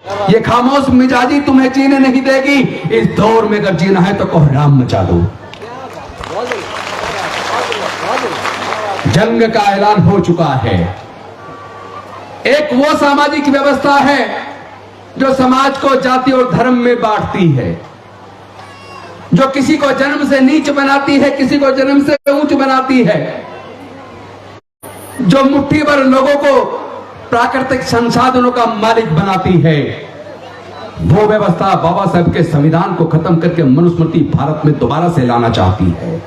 ये खामोश मिजाजी तुम्हें जीने नहीं देगी। इस दौर में अगर जीना है तो कोहराम मचा दो। जंग का ऐलान हो चुका है। एक वो सामाजिक व्यवस्था है जो समाज को जाति और धर्म में बांटती है, जो किसी को जन्म से नीच बनाती है, किसी को जन्म से ऊंच बनाती है, जो मुट्ठी भर लोगों को प्राकृतिक संसाधनों का मालिक बनाती है। वो व्यवस्था बाबा साहब के संविधान को खत्म करके मनुस्मृति भारत में दोबारा से लाना चाहती है।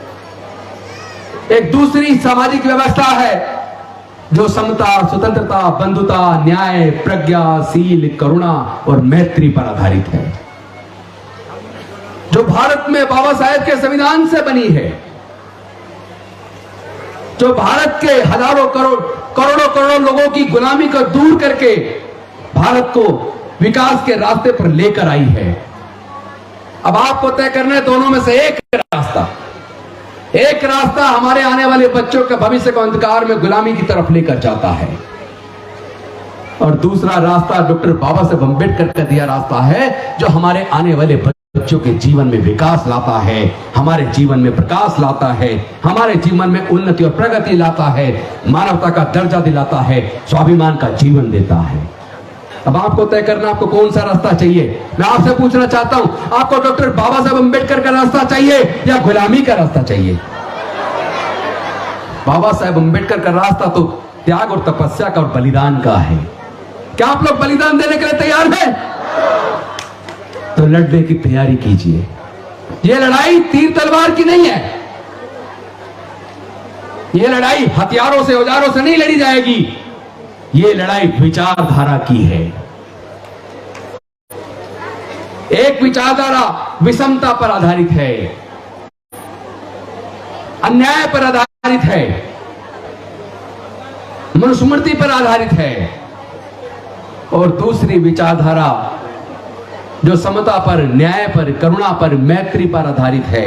एक दूसरी सामाजिक व्यवस्था है जो समता, स्वतंत्रता, बंधुता, न्याय, प्रज्ञा, शील, करुणा और मैत्री पर आधारित है, जो भारत में बाबा साहेब के संविधान से बनी है, जो भारत के हजारों करोड़ों लोगों की गुलामी को दूर करके भारत को विकास के रास्ते पर लेकर आई है। अब आपको तय करना है दोनों में से एक रास्ता। एक रास्ता हमारे आने वाले बच्चों के भविष्य को अंधकार में गुलामी की तरफ लेकर जाता है, और दूसरा रास्ता डॉक्टर बाबा साहेब अम्बेडकर का दिया रास्ता है, जो हमारे आने वाले बच्चों के जीवन में विकास लाता है, हमारे जीवन में प्रकाश लाता है, हमारे जीवन में उन्नति और प्रगति लाता है, मानवता का दर्जा दिलाता है, स्वाभिमान का जीवन देता है। अब आपको तय करना आपको कौन सा रास्ता चाहिए। मैं आपसे पूछना चाहता हूं, आपको डॉक्टर बाबा साहेब अम्बेडकर का रास्ता चाहिए या गुलामी का रास्ता चाहिए? बाबा साहेब अम्बेडकर का रास्ता तो त्याग और तपस्या का और बलिदान का है। क्या आप लोग बलिदान देने के लिए तैयार हैं? तो लड़ने की तैयारी कीजिए। यह लड़ाई तीर तलवार की नहीं है। यह लड़ाई हथियारों से, औजारों से नहीं लड़ी जाएगी। ये लड़ाई विचारधारा की है। एक विचारधारा विषमता पर आधारित है, अन्याय पर आधारित है, मनुस्मृति पर आधारित है, और दूसरी विचारधारा जो समता पर, न्याय पर, करुणा पर, मैत्री पर आधारित है।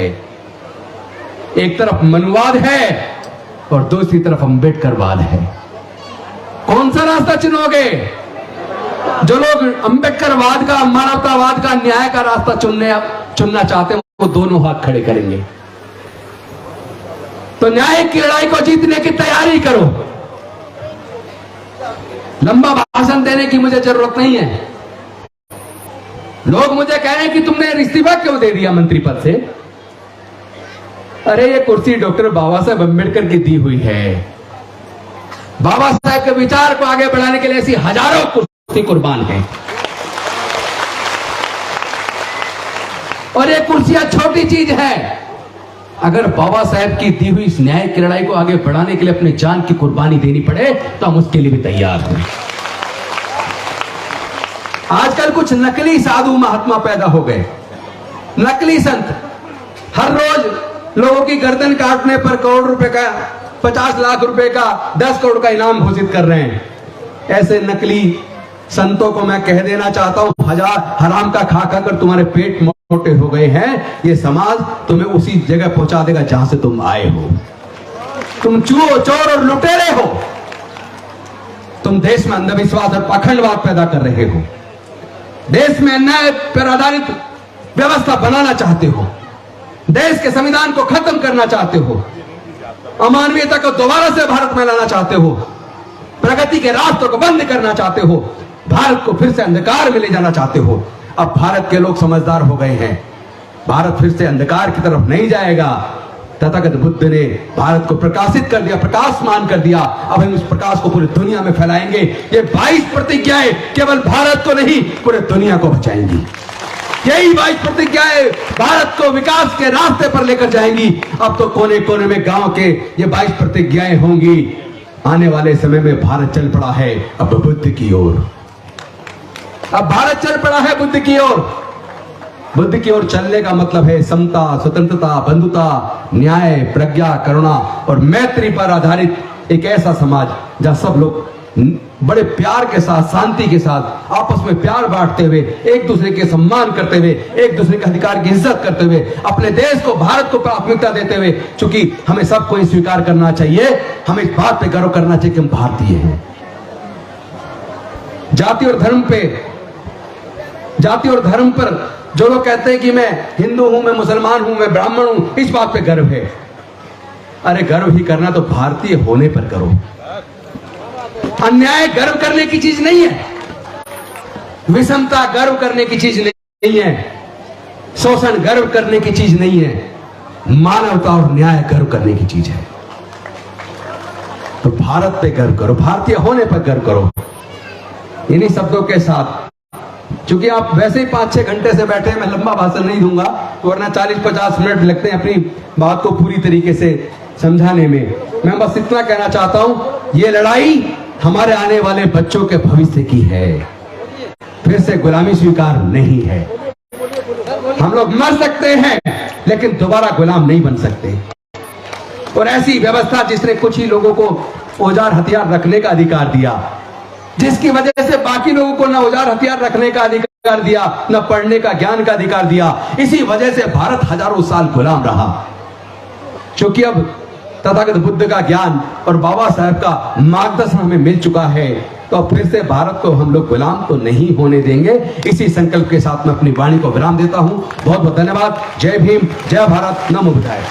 एक तरफ मनुवाद है और दूसरी तरफ अम्बेडकरवाद है। कौन सा रास्ता चुनोगे? जो लोग अम्बेडकरवाद का, मानवतावाद का, न्याय का रास्ता चुनना चाहते हैं, वो दोनों हाथ खड़े करेंगे। तो न्याय की लड़ाई को जीतने की तैयारी करो। लंबा भाषण देने की मुझे जरूरत नहीं है। लोग मुझे कह रहे हैं कि तुमने इस्तीफा क्यों दे दिया मंत्री पद से? अरे ये कुर्सी डॉक्टर बाबा साहेब अम्बेडकर की दी हुई है। बाबा साहेब के विचार को आगे बढ़ाने के लिए ऐसी हजारों कुर्सी कुर्बान हैं, और ये कुर्सियां छोटी चीज है। अगर बाबा साहेब की दी हुई इस न्याय की लड़ाई को आगे बढ़ाने के लिए अपनी जान की कुर्बानी देनी पड़े तो हम उसके लिए भी तैयार हैं। आजकल कुछ नकली साधु महात्मा पैदा हो गए, नकली संत। हर रोज लोगों की गर्दन काटने पर करोड़ रुपए का, 50 लाख रुपए का, 10 करोड़ का इनाम घोषित कर रहे हैं। ऐसे नकली संतों को मैं कह देना चाहता हूं, हजार हराम का खा खाकर तुम्हारे पेट मोटे हो गए हैं। ये समाज तुम्हें उसी जगह पहुंचा देगा जहां से तुम आए हो। तुम चोर और लुटेरे हो। तुम देश में अंधविश्वास और पाखंडवाद पैदा कर रहे हो। देश में अन्याय पर आधारित व्यवस्था बनाना चाहते हो। देश के संविधान को खत्म करना चाहते हो। अमानवीयता को दोबारा से भारत में लाना चाहते हो। प्रगति के रास्तों को बंद करना चाहते हो। भारत को फिर से अंधकार में ले जाना चाहते हो। अब भारत के लोग समझदार हो गए हैं। भारत फिर से अंधकार की तरफ नहीं जाएगा। तथागत बुद्ध ने भारत को प्रकाशित कर दिया, प्रकाशमान कर दिया। अब हम इस प्रकाश को पूरी दुनिया में फैलाएंगे। ये 22 प्रतिज्ञाएं केवल भारत को नहीं, पूरे दुनिया को बचाएंगी। यही 22 प्रतिज्ञाएं भारत को विकास के रास्ते पर लेकर जाएंगी। अब तो कोने कोने में गांव के ये 22 प्रतिज्ञाएं होंगी। आने वाले समय में भारत चल पड़ा है अब बुद्ध की ओर। अब भारत चल पड़ा है बुद्ध की ओर। बुद्ध की ओर चलने का मतलब है समता, स्वतंत्रता, बंधुता, न्याय, प्रज्ञा, करुणा और मैत्री पर आधारित एक ऐसा समाज जहां सब लोग बड़े प्यार के साथ, शांति के साथ, आपस में प्यार बांटते हुए, एक दूसरे के सम्मान करते हुए, एक दूसरे के अधिकार की इज्जत करते हुए, अपने देश को, भारत को प्राथमिकता देते हुए, क्योंकि हमें सबको ये स्वीकार करना चाहिए, हमें इस बात पे गर्व करना चाहिए कि हम भारतीय हैं। जाति और धर्म पे जाति और धर्म पर जो लोग कहते हैं कि मैं हिंदू हूं, मैं मुसलमान हूं, मैं ब्राह्मण हूं, इस बात पे गर्व है। अरे गर्व ही करना तो भारतीय होने पर करो। अन्याय गर्व करने की चीज नहीं है, विषमता गर्व करने की चीज नहीं है, शोषण गर्व करने की चीज नहीं है, मानवता और न्याय गर्व करने की चीज है। तो भारत पे गर्व करो, भारतीय होने पर गर्व करो। इन्हीं शब्दों के साथ, क्योंकि आप वैसे ही 5-6 घंटे से बैठे, मैं लंबा भाषण नहीं दूंगा, वरना 40-50 मिनट लगते हैं अपनी बात को पूरी तरीके से समझाने में। मैं बस इतना कहना चाहता हूं, ये लड़ाई हमारे आने वाले बच्चों के भविष्य की है, फिर से गुलामी स्वीकार नहीं है। हम लोग मर सकते हैं लेकिन दोबारा गुलाम नहीं बन सकते। और ऐसी व्यवस्था जिसने कुछ ही लोगों को औजार हथियार रखने का अधिकार दिया, जिसकी वजह से बाकी लोगों को ना औजार हथियार रखने का अधिकार दिया, ना पढ़ने का ज्ञान का अधिकार दिया, इसी वजह से भारत हजारों साल गुलाम रहा। क्योंकि अब तथागत बुद्ध का ज्ञान और बाबा साहब का मार्गदर्शन हमें मिल चुका है, तो अब फिर से भारत को हम लोग गुलाम तो नहीं होने देंगे। इसी संकल्प के साथ मैं अपनी वाणी को विराम देता हूं। बहुत बहुत धन्यवाद। जय भीम, जय भारत, नमो बुद्धाय।